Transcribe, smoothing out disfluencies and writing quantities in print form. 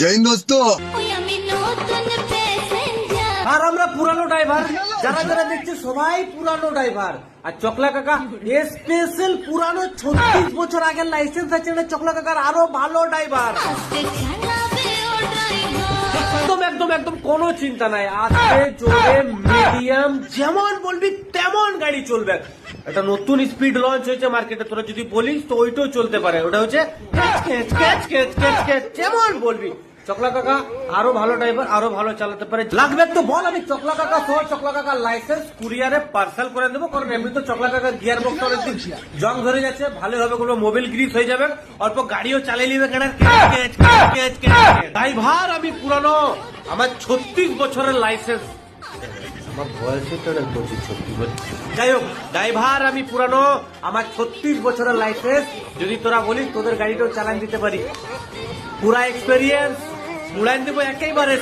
জয় হিন্দ দোস্ত। আর আমরা পুরানো ড্রাইভার, যারা যারা দেখছে সবাই পুরানো ড্রাইভার। আর চকলা কাকা স্পেশাল পুরানো 36 বছর আগের লাইসেন্স আছে চকলা কাকার, আরো ভালো ড্রাইভার। একদম একদম একদম কোনো চিন্তা নাই, আস্তে জোরে মিডিয়াম যেমন বলবি তেমন গাড়ি চলবে। একটা নতুন স্পিড লঞ্চ হয়েছে মার্কেটে, তোরা যদি বলিস তো ওইটাও চলতে পারে। ওটা হচ্ছে যেমন বলবি। চকলা কাকা আরো ভালো ড্রাইভার, আরো ভালো চালাতে পারে। লাগবে তো বল, আমি চকলা কাকা সহ চকলা কাকার লাইসেন্স কুরিয়ারে পার্সেল করে দেবো। কারণ এমনি তো চকলা কাকার গিয়ার বক্স অনেকদিন জং ধরে যাচ্ছে, ভালো হবে কোনো মোবাইল গ্রিস হয়ে যাবে, অল্প গাড়িও চালিয়ে নিবে। ড্রাইভার আমি পুরানো, আমার 36 বছরের লাইসেন্স। আমার বয়সে তো 36 বছর। যাই হোক, ড্রাইভার আমি পুরানো, আমার 36 বছরের লাইসেন্স। যদি তোরা বলিস তোদের গাড়িটাও চালান দিতে পারি, পুরা এক্সপেরিয়েন্স উড়ান দেবো একেবারে।